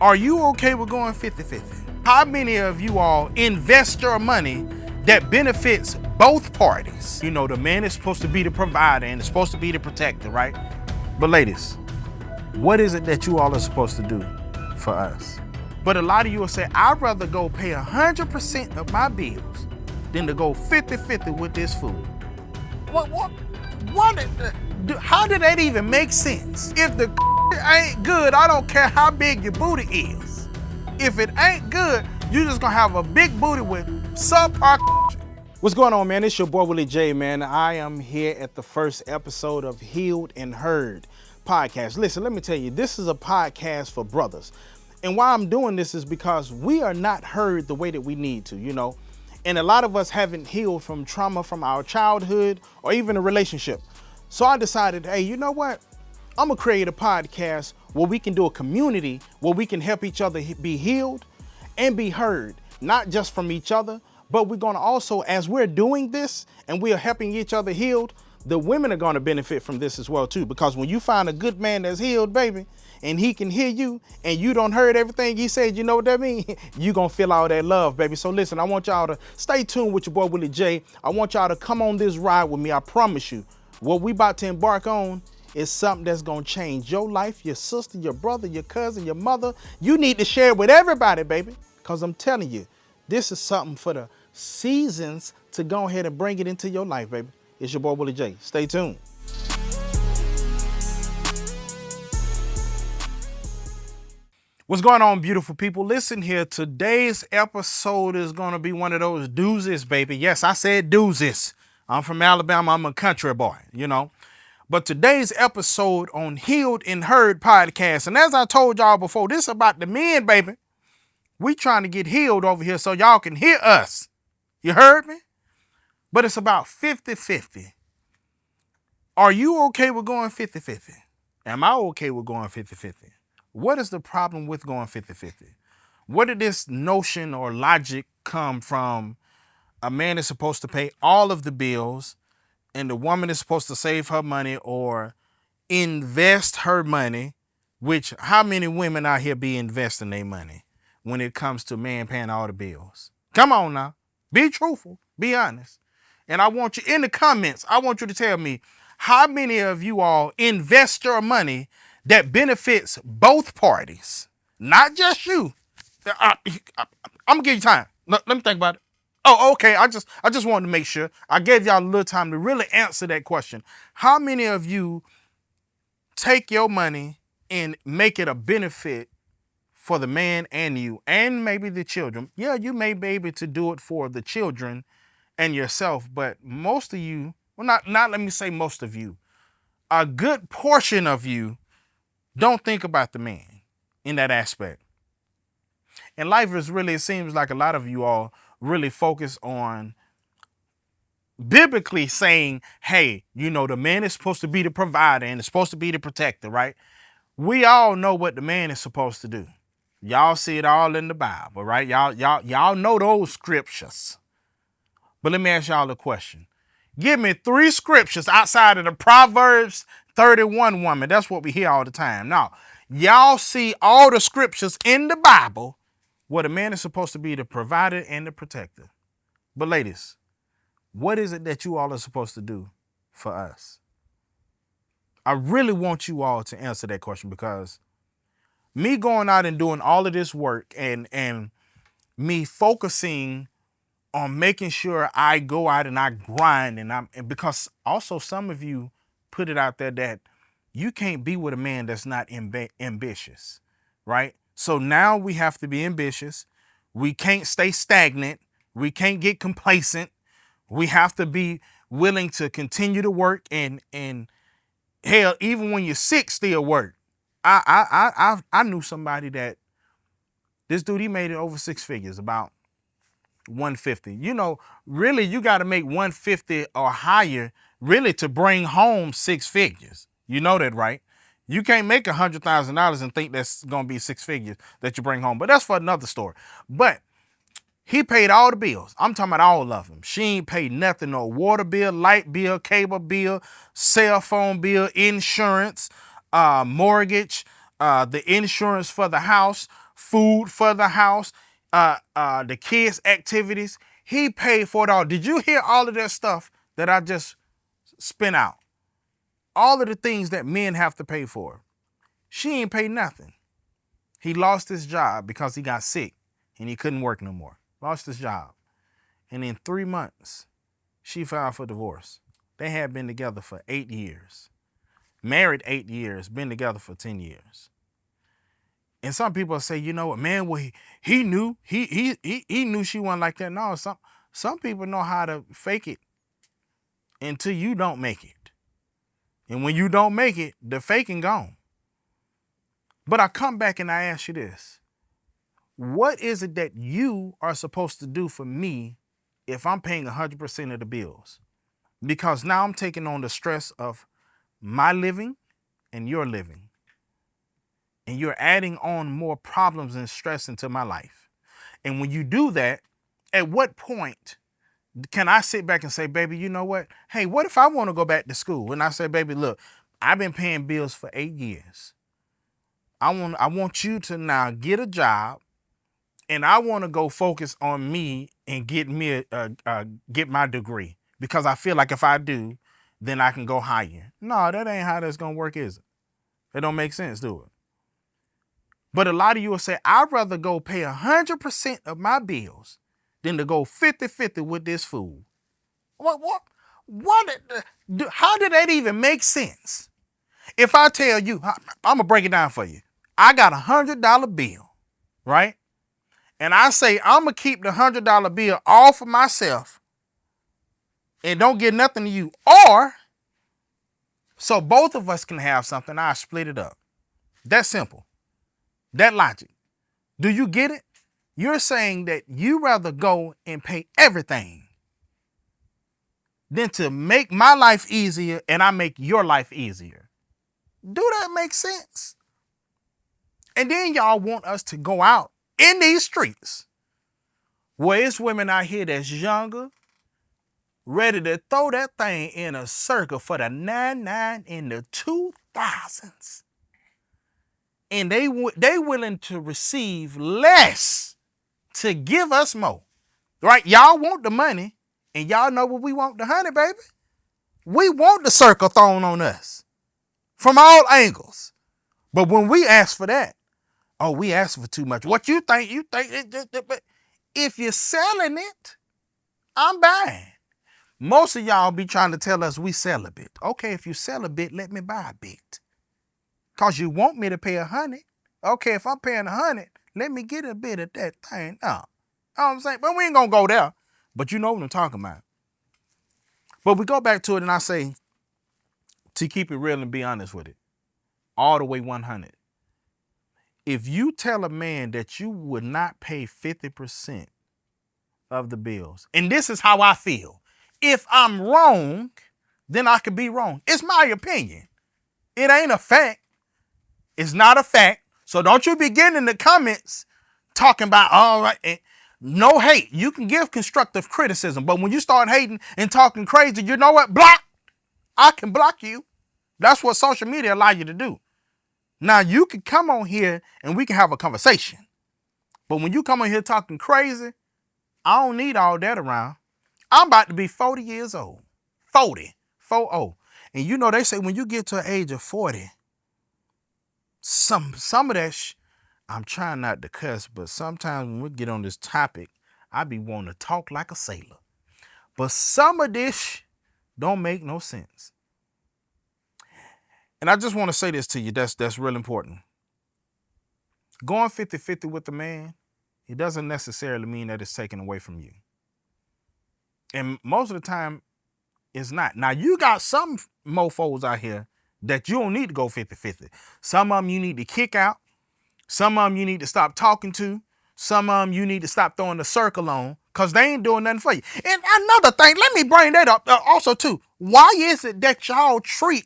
Are you okay with going 50-50? How many of you all invest your money that benefits both parties? You know, the man is supposed to be the provider and is supposed to be the protector, right? But ladies, what is it that you all are supposed to do for us? But a lot of you will say, I'd rather go pay 100% of my bills than to go 50-50 with this fool. How did that even make sense? If the ain't good, I don't care how big your booty is. If it ain't good, you just gonna have a big booty with subpar. What's going on, man? It's your boy Willie J, man. I am here at the first episode of Healed and Heard podcast. Listen, let me tell you, this is a podcast for brothers. And why I'm doing this is because we are not heard the way that we need to, you know. And a lot of us haven't healed from trauma from our childhood or even a relationship. So I decided, hey, you know what? I'm gonna create a podcast where we can do a community where we can help each other be healed and be heard, not just from each other, but we're gonna also, as we're doing this and we are helping each other healed, the women are gonna benefit from this as well too. Because when you find a good man that's healed, baby, and he can hear you and you don't heard everything he said, you know what that means? You gonna feel all that love, baby. So listen, I want y'all to stay tuned with your boy Willie J. I want y'all to come on this ride with me. I promise you, what we about to embark on is something that's gonna change your life, your sister, your brother, your cousin, your mother. You need to share it with everybody, baby. Cause I'm telling you, this is something for the seasons to go ahead and bring it into your life, baby. It's your boy Willie J. Stay tuned. What's going on, beautiful people? Listen here, today's episode is gonna be one of those doozies, baby. Yes, I said doozies. I'm from Alabama, I'm a country boy, you know. But today's episode on Healed and Heard podcast, and as I told y'all before, this is about the men, baby. We trying to get healed over here so y'all can hear us. You heard me? But it's about 50-50. Are you okay with going 50-50? Am I okay with going 50-50? What is the problem with going 50-50? Where did this notion or logic come from? A man is supposed to pay all of the bills and the woman is supposed to save her money or invest her money, which how many women out here be investing their money when it comes to man paying all the bills? Come on now, be truthful, be honest. And I want you in the comments, I want you to tell me how many of you all invest your money that benefits both parties, not just you. I'm gonna give you time. Let me think about it. Oh, okay. I just wanted to make sure I gave y'all a little time to really answer that question. How many of you take your money and make it a benefit for the man and you and maybe the children? Yeah, you may be able to do it for the children and yourself, but most of you, well, not let me say most of you, a good portion of you don't think about the man in that aspect. And life is really, it seems like a lot of you all really focus on biblically saying, hey, you know, the man is supposed to be the provider and is supposed to be the protector, right? We all know what the man is supposed to do. Y'all see it all in the Bible, right? Y'all know those scriptures. But let me ask y'all a question. Give me 3 scriptures outside of the Proverbs 31 woman. That's what we hear all the time. Now, y'all see all the scriptures in the Bible where the man is supposed to be the provider and the protector. But ladies, what is it that you all are supposed to do for us? I really want you all to answer that question, because me going out and doing all of this work and me focusing on making sure I go out and I grind, and because also some of you put it out there that you can't be with a man that's not ambitious, right? So now we have to be ambitious. We can't stay stagnant. We can't get complacent. We have to be willing to continue to work and hell, even when you're sick, still work. I knew somebody that this dude, he made it over 6 figures, about 150. You know, really, you got to make 150 or higher really to bring home 6 figures. You know that, right? You can't make $100,000 and think that's going to be 6 figures that you bring home. But that's for another story. But he paid all the bills. I'm talking about all of them. She ain't paid nothing. No water bill, light bill, cable bill, cell phone bill, insurance, mortgage, the insurance for the house, food for the house, the kids' activities. He paid for it all. Did you hear all of that stuff that I just spent out? All of the things that men have to pay for. She ain't paid nothing. He lost his job because he got sick and he couldn't work no more. Lost his job. And in 3 months, she filed for divorce. They had been together for 8 years. Married 8 years, been together for 10 years. And some people say, you know what, man, well, he knew he knew she wasn't like that. No, some people know how to fake it until you don't make it. And when you don't make it, the faking gone. But I come back and I ask you this. What is it that you are supposed to do for me if I'm paying 100% of the bills? Because now I'm taking on the stress of my living and your living. And you're adding on more problems and stress into my life. And when you do that, at what point can I sit back and say, baby, you know what? Hey, what if I want to go back to school? And I say, baby, look, I've been paying bills for 8 years. I want you to now get a job, and I want to go focus on me and get my degree, because I feel like if I do, then I can go higher. No, that ain't how that's gonna work, is it? It don't make sense, do it? But a lot of you will say, I'd rather go pay 100% of my bills than to go 50-50 with this fool. How did that even make sense? If I tell you, I'm gonna break it down for you. I got $100 bill, right? And I say, I'm gonna keep the $100 bill all for myself and don't get nothing to you. Or, so both of us can have something, I split it up. That's simple. That logic. Do you get it? You're saying that you rather go and pay everything than to make my life easier and I make your life easier. Do that make sense? And then y'all want us to go out in these streets where it's women out here that's younger, ready to throw that thing in a circle for the 99 in the 2000s. And they willing to receive less to give us more. Right? Y'all want the money, and y'all know what we want, the honey, baby. We want the circle thrown on us from all angles. But when we ask for that, oh, we ask for too much. What you think? But if you're selling it, I'm buying. Most of y'all be trying to tell us we sell a bit. Okay, if you sell a bit, let me buy a bit. Because you want me to pay $100. Okay, if I'm paying $100, let me get a bit of that thing. No. You know what I'm saying? But we ain't going to go there. But you know what I'm talking about. But we go back to it and I say, to keep it real and be honest with it, all the way 100. If you tell a man that you would not pay 50% of the bills, and this is how I feel, if I'm wrong, then I could be wrong. It's my opinion. It ain't a fact. It's not a fact. So don't you begin in the comments talking about, all right, and no hate. You can give constructive criticism, but when you start hating and talking crazy, you know what? Block. I can block you. That's what social media allow you to do. Now you can come on here and we can have a conversation. But when you come on here talking crazy, I don't need all that around. I'm about to be 40 years old. 40. 40. And you know, they say when you get to an age of 40, some of that, I'm trying not to cuss, but sometimes when we get on this topic, I be wanting to talk like a sailor. But some of this don't make no sense. And I just want to say this to you, that's real important. Going 50-50 with the man, it doesn't necessarily mean that it's taken away from you. And most of the time, it's not. Now, you got some mofos out here that you don't need to go 50-50. Some of them you need to kick out. Some of them you need to stop talking to. Some of them you need to stop throwing the circle on because they ain't doing nothing for you. And another thing, let me bring that up also too. Why is it that y'all treat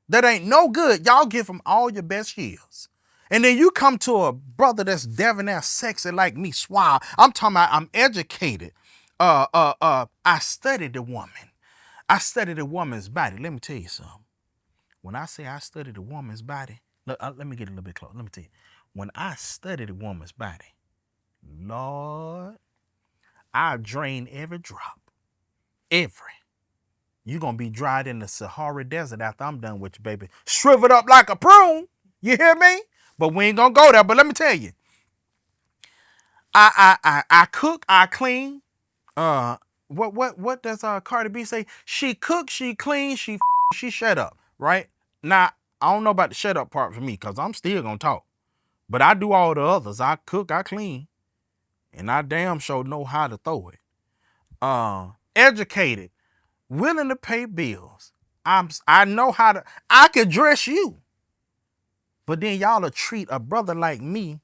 that ain't no good? Y'all give them all your best years. And then you come to a brother that's debonair, sexy like me, suave. I'm talking about I'm educated. I studied the woman. I studied a woman's body. Let me tell you something. When I say I studied a woman's body, look, let me get a little bit closer. Let me tell you. When I study the woman's body, Lord, I drain every drop. Every. You're going to be dried in the Sahara Desert after I'm done with you, baby. Shriveled up like a prune. You hear me? But we ain't going to go there. But let me tell you. I cook, I clean. What does Cardi B say? She cooks, she cleans, she shut up, right? Now, I don't know about the shut up part for me, because I'm still going to talk. But I do all the others. I cook, I clean. And I damn sure know how to throw it. Educated, willing to pay bills. I know how to, I can dress you. But then y'all will treat a brother like me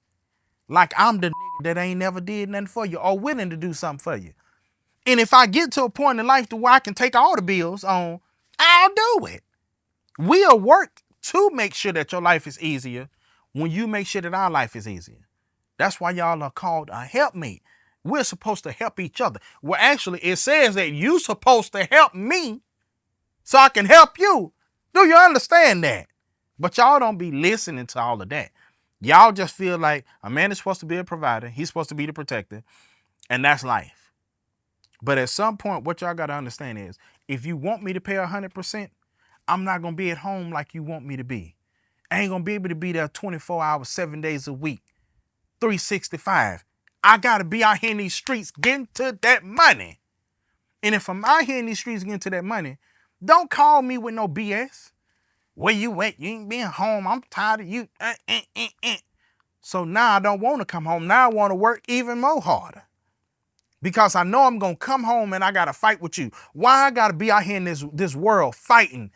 like I'm the nigga that ain't never did nothing for you or willing to do something for you. And if I get to a point in life to where I can take all the bills on, I'll do it. We'll work to make sure that your life is easier when you make sure that our life is easier. That's why y'all are called a helpmate. We're supposed to help each other. Well, actually, it says that you're supposed to help me so I can help you. Do you understand that? But y'all don't be listening to all of that. Y'all just feel like a man is supposed to be a provider. He's supposed to be the protector. And that's life. But at some point, what y'all got to understand is, if you want me to pay 100%, I'm not going to be at home like you want me to be. I ain't going to be able to be there 24 hours, 7 days a week, 365. I got to be out here in these streets getting to that money. And if I'm out here in these streets getting to that money, don't call me with no BS. Where you at? You ain't been home. I'm tired of you. So now I don't want to come home. Now I want to work even more harder. Because I know I'm going to come home and I got to fight with you. Why I got to be out here in this world fighting,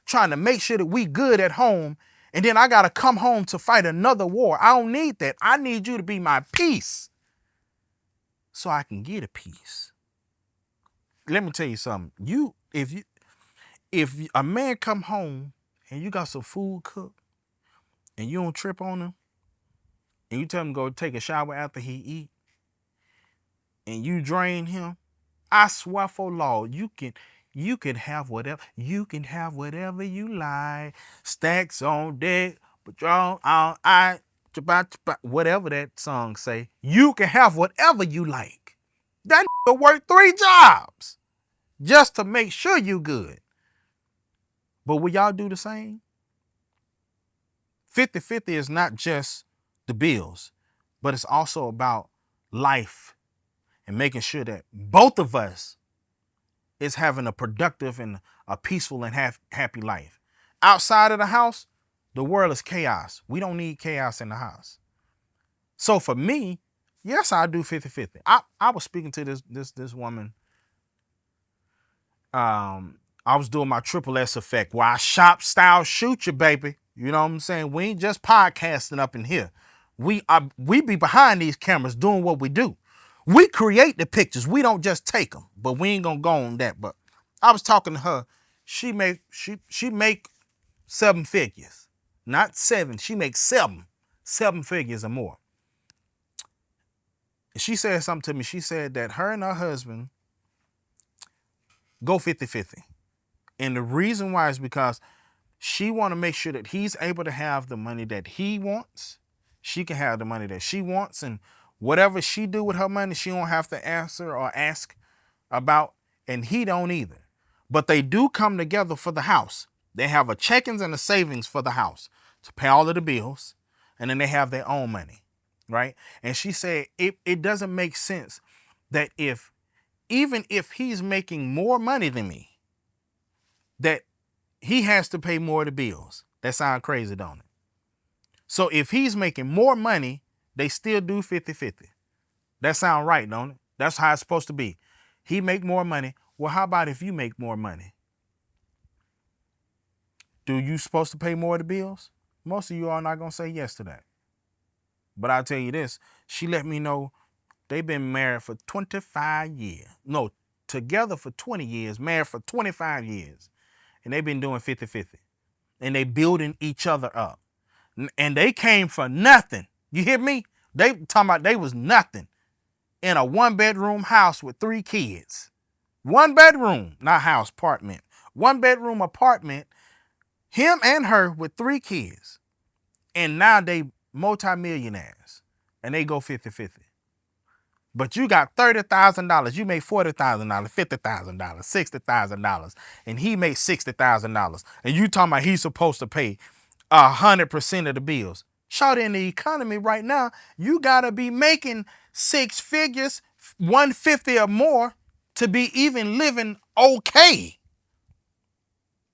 trying to make sure that we good at home, and then I got to come home to fight another war? I don't need that. I need you to be my peace so I can get a peace. Let me tell you something. If a man come home and you got some food cooked and you don't trip on him, and you tell him to go take a shower after he eat, and you drain him, I swear for Lord, you can have whatever. You can have whatever you like. Stacks on deck, Patron on I, whatever that song say. You can have whatever you like. That nigga work 3 jobs just to make sure you good. But will y'all do the same? 50-50 is not just the bills, but it's also about life and making sure that both of us is having a productive and a peaceful and happy life. Outside of the house, the world is chaos. We don't need chaos in the house. So for me, yes, I do 50-50. I was speaking to this woman. I was doing my triple S effect where I shop, style, shoot you, baby. You know what I'm saying? We ain't just podcasting up in here. We be behind these cameras doing what we do. We create the pictures. We don't just take them. But we ain't gonna go on that. But I was talking to her. She make 7 figures, not 7. She makes 7 figures or more. She said something to me. She said that her and her husband go 50-50. And the reason why is because she want to make sure that he's able to have the money that he wants. She can have the money that she wants, and whatever she do with her money, she don't have to answer or ask about, and he don't either. But they do come together for the house. They have a checkings and a savings for the house to pay all of the bills, and then they have their own money, right? And she said it doesn't make sense that even if he's making more money than me, that he has to pay more of the bills. That sounds crazy, don't it? So if he's making more money, they still do 50-50. That sounds right, don't it? That's how it's supposed to be. He make more money. Well, how about if you make more money? Do you supposed to pay more of the bills? Most of you are not going to say yes to that. But I'll tell you this. She let me know they've been married for 25 years. No, together for 20 years, married for 25 years. And they've been doing 50-50. And they building each other up. And they came for nothing. You hear me? They talking about they was nothing in a 1-bedroom house with 3 kids. 1 bedroom, not house, apartment. 1-bedroom apartment, him and her with 3 kids. And now they multimillionaires, and they go 50-50. But you got $30,000, you make $40,000, $50,000, $60,000, and he makes $60,000. And you talking about he's supposed to pay 100% of the bills. Short in the economy right now, you gotta be making six figures, 150 or more, to be even living okay.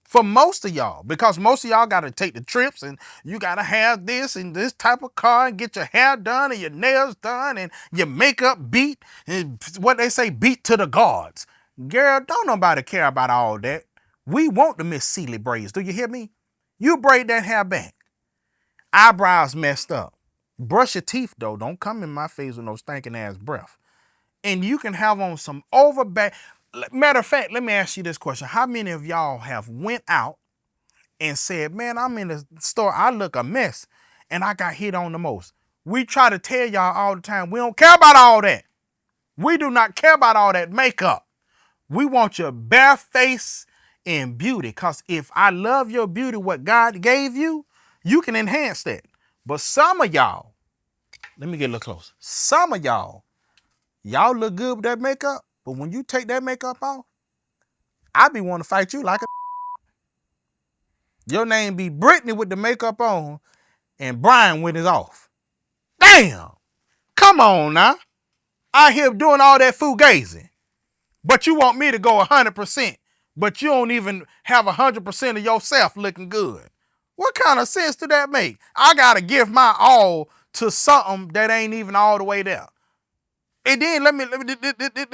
For most of y'all, because most of y'all got to take the trips and you got to have this and this type of car and get your hair done and your nails done and your makeup beat and what they say, beat to the gods. Girl, don't nobody care about all that. We want the Miss Sealy braids. Do you hear me? You braid that hair back. Eyebrows messed up. Brush your teeth though. Don't come in my face with no stinking ass breath. And you can have on some overback. Matter of fact, let me ask you this question. How many of y'all have went out and said, man, I'm in the store, I look a mess, and I got hit on the most? We try to tell y'all all the time, we don't care about all that. We do not care about all that makeup. We want your bare face and beauty, because if I love your beauty, what God gave you, you can enhance that. But some of y'all, let me get a little closer. Some of y'all look good with that makeup, but when you take that makeup off, I be wanting to fight you like a Your name be Brittany with the makeup on and Brian with his off. Damn! Come on now. I here doing all that fugazing. But you want me to go 100%, but you don't even have 100% of yourself looking good. What kind of sense do that make? I gotta give my all to something that ain't even all the way there. And then let me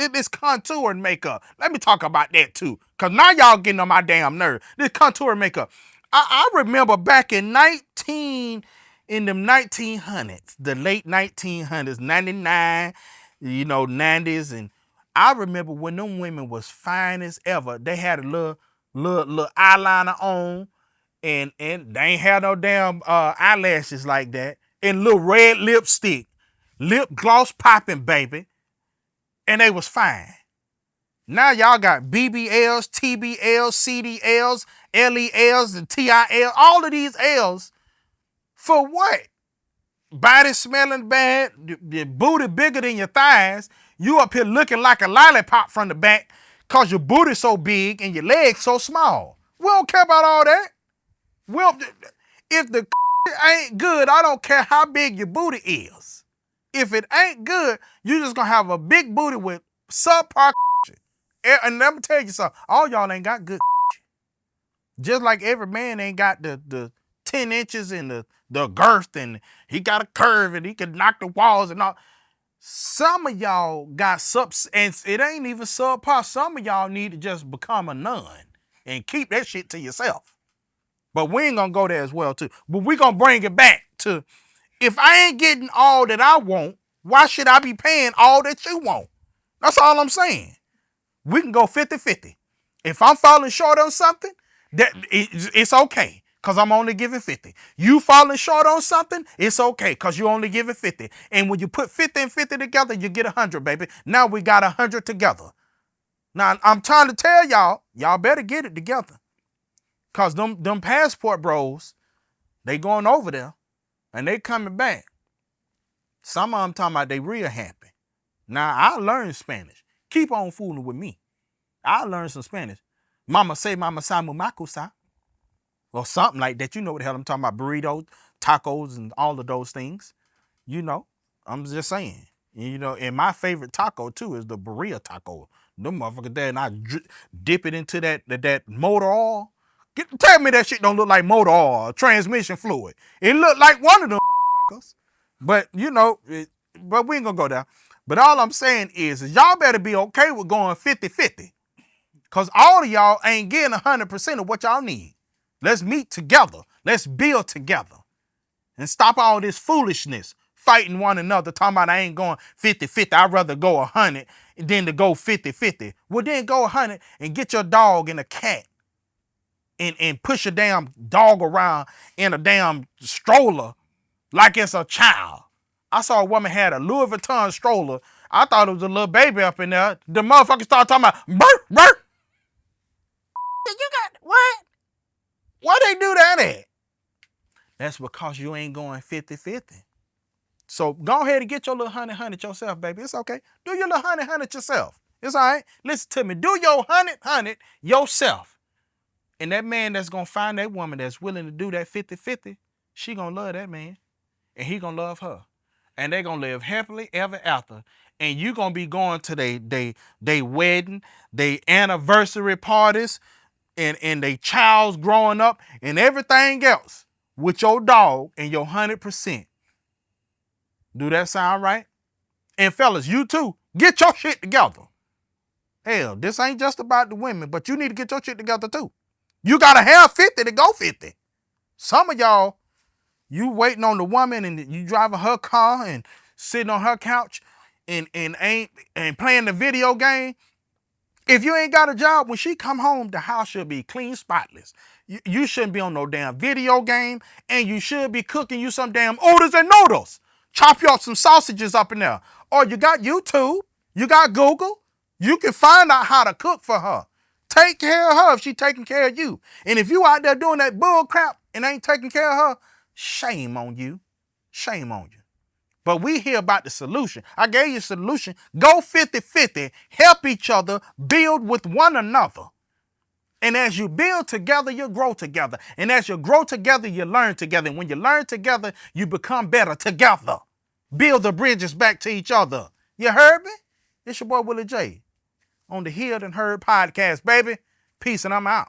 this contour and makeup. Let me talk about that too. Cause now y'all getting on my damn nerve. This contour and makeup. I remember back in the 1900s, the late 1900s, 99, 90s, and I remember when them women was fine as ever. They had a little eyeliner on, and they ain't had no damn eyelashes like that, and little red lipstick. Lip gloss popping, baby. And they was fine. Now y'all got BBLs, TBLs, CDLs, LELs, and TIL. All of these L's. For what? Body smelling bad, your booty bigger than your thighs. You up here looking like a lollipop from the back because your booty so big and your legs so small. We don't care about all that. If the ain't good, I don't care how big your booty is. If it ain't good, you just gonna have a big booty with subpar. And let me tell you something, all y'all ain't got good. Just like every man ain't got the 10 inches and the girth, and he got a curve and he can knock the walls and all. Some of y'all got and it ain't even subpar. Some of y'all need to just become a nun and keep that shit to yourself. But we ain't gonna go there as well too. But we gonna bring it back to, if I ain't getting all that I want, why should I be paying all that you want? That's all I'm saying. We can go 50-50. If I'm falling short on something, it's okay, because I'm only giving 50. You falling short on something, it's okay, because you only giving 50. And when you put 50 and 50 together, you get 100, baby. Now we got 100 together. Now, I'm trying to tell y'all better get it together. Because them passport bros, they going over there, and they coming back. Some of them talking about they real happy. Now, I learned Spanish. Keep on fooling with me. I learned some Spanish. Mama say, mama sa mumakusa. Or something like that. You know what the hell I'm talking about. Burritos, tacos, and all of those things. I'm just saying. And my favorite taco, too, is the burrito taco. Them motherfuckers there, and I dip it into that motor oil. Tell me that shit don't look like motor oil, transmission fluid. It looked like one of them motherfuckers. But, but we ain't gonna go there. But all I'm saying is y'all better be okay with going 50-50. Because all of y'all ain't getting 100% of what y'all need. Let's meet together. Let's build together. And stop all this foolishness. Fighting one another. Talking about I ain't going 50-50. I'd rather go 100 than to go 50-50. Well, then go 100 and get your dog and a cat. And push a damn dog around in a damn stroller like it's a child. I saw a woman had a Louis Vuitton stroller. I thought it was a little baby up in there. The motherfucker started talking about, burp, burp. You got, what? Why they do that at? That's because you ain't going 50-50. So go ahead and get your little 100 yourself, baby. It's okay. Do your little 100 yourself. It's all right. Listen to me. Do your 100 yourself. And that man that's going to find that woman that's willing to do that 50-50, she going to love that man. And he going to love her. And they going to live happily ever after. And you going to be going to they wedding, they anniversary parties, and they child's growing up, and everything else with your dog and your 100%. Do that sound right? And fellas, you too, get your shit together. Hell, this ain't just about the women, but you need to get your shit together too. You gotta have 50 to go 50. Some of y'all, you waiting on the woman and you driving her car and sitting on her couch and playing the video game. If you ain't got a job, when she come home, the house should be clean, spotless. You shouldn't be on no damn video game, and you should be cooking you some damn oodles and noodles. Chop you up some sausages up in there. Or you got YouTube, you got Google. You can find out how to cook for her. Take care of her if she taking care of you. And if you out there doing that bull crap and ain't taking care of her, shame on you. Shame on you. But we hear about the solution. I gave you a solution. Go 50-50. Help each other. Build with one another. And as you build together, you grow together. And as you grow together, you learn together. And when you learn together, you become better together. Build the bridges back to each other. You heard me? It's your boy Willie J on the Healed and Heard podcast, baby. Peace, and I'm out.